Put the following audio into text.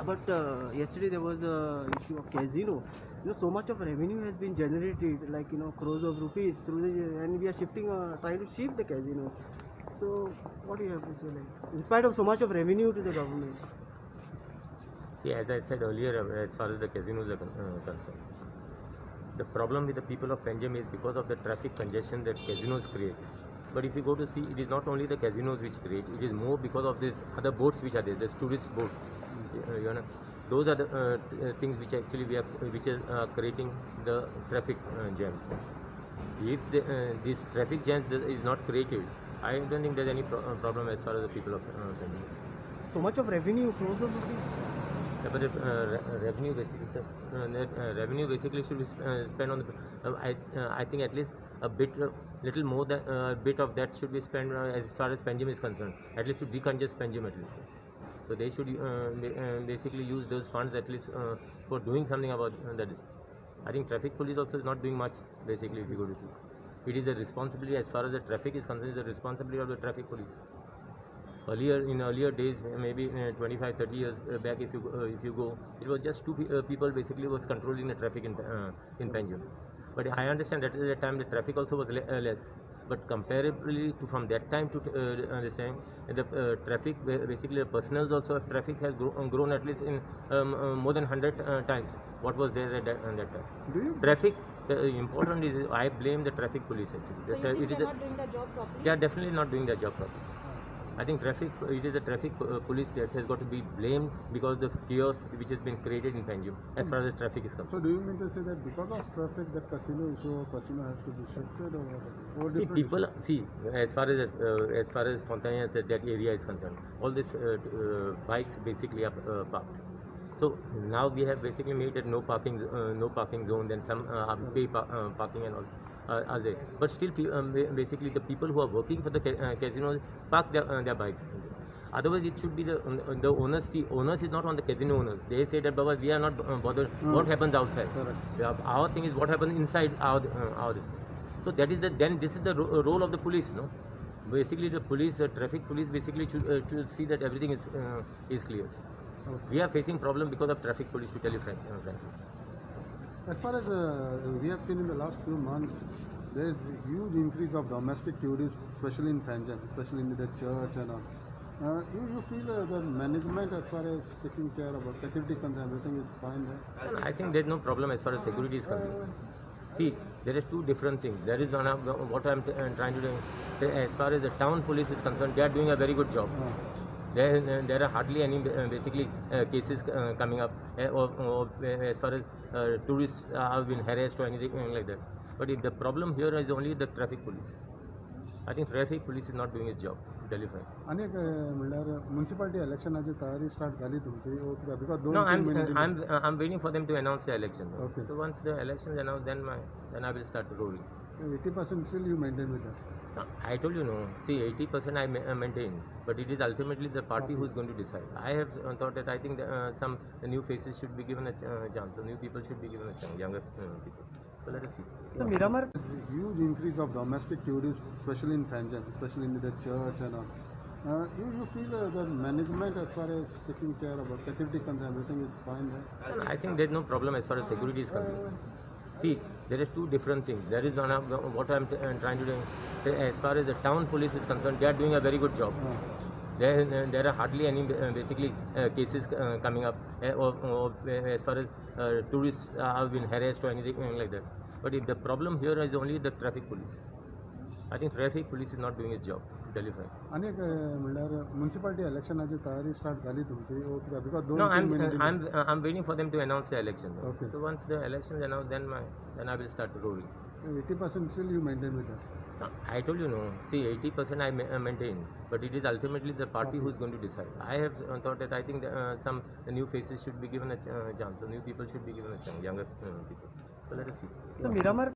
but yesterday there was a issue of casino. So much of revenue has been generated, like crores of rupees through the, and we are shifting, trying to shift the casino. So what do you have to say, like, in spite of so much of revenue to the government? See, as I said earlier, as far as the casinos are concerned, the problem with the people of Panjim is because of the traffic congestion that casinos create. But if you go to see, it is not only the casinos which create, it is more because of these other boats which are there, the tourist boats. Those are the things which actually which are creating the traffic jams. If this traffic jams is not created, I don't think there's any problem as far as the people of Panjim. So much of revenue, crores of rupees. Yeah, but revenue basically should be spent on the. I think at least a bit, little more than a bit of that should be spent as far as Panjim is concerned. At least to decongest Panjim at least. So they should basically use those funds at least for doing something about that. I think traffic police also is not doing much basically. If you go to see, it is the responsibility as far as the traffic is concerned. Is the responsibility of the traffic police. In earlier days, maybe 25, 30 years back, if you go, it was just two people basically was controlling the traffic in Panjim. But I understand that at the time the traffic also was less. But comparably to from that time to this time, the traffic basically the personnel also of traffic has grown at least in more than 100 times what was there at that time. Traffic important is I blame the traffic police actually. So you think they are not doing their job properly? They are definitely not doing their job properly. I think it is the traffic police that has got to be blamed because of the chaos which has been created in Panjim as far as the traffic is concerned. So do you mean to say that because of traffic that casino has to be shifted or see, people see as far as Fontana said that area is concerned, all these bikes basically are parked. So now we have basically made it no parking zone, then some pay parking and all. Are there. But still, basically, the people who are working for the casinos park their bikes. Otherwise, it should be the owners. See, owners is not on the casino owners. They say that, Baba, we are not bothered what happens outside. Our thing is what happens inside our this. So that is this is the role of the police, no? Basically, the police, traffic police, basically should see that everything is clear. Okay. We are facing problem because of traffic police, to tell you frankly. As far as we have seen in the last few months, there is a huge increase of domestic tourists, especially in Panjim, especially in the church and all. You feel the management as far as taking care about security concern, everything is fine there? I think there is no problem as far as security is concerned. See, there are two different things. There is what I am trying to do. As far as the town police is concerned, they are doing a very good job. There are hardly any basically cases coming up or as far as tourists have been harassed or anything like that. But if the problem here is only the traffic police. I think traffic police is not doing its job. Tell you frankly. अनेक म्हणल्यार municipality electionची तयारी start झाली तुमची because no, I'm waiting for them to announce the election. Okay. So once the election is announced, then I will start rolling. 80% still you maintain with that. I told you no. See, 80% I maintain, but it is ultimately the party who is going to decide. I have thought that I think that, some new faces should be given a chance. So new people should be given a chance, younger people. So let us see. So Miramar, There's a huge increase of domestic tourists, especially in Panjim, especially in the church and all. You feel the management as far as taking care about security concern, everything is fine there? I think there is no problem as far as security is concerned. See, there are two different things. There is what I am trying to do. As far as the town police is concerned, they are doing a very good job. There are hardly any basically cases coming up or as far as tourists have been harassed or anything like that. But if the problem here is only the traffic police. I think traffic police is not doing its job. Tell you frankly. अनेक म्हणल्यार municipality electionची तयारी start झाली तुमची because No, I'm waiting for them to announce the election. Okay. So once the election is announced, then I will start rolling. 80% still you maintain with that. I told you no. See, 80% I maintain, but it is ultimately the party who is going to decide. I have thought that I think that, some new faces should be given a chance. So new people should be given a chance, younger people. So let us see. so Miramar.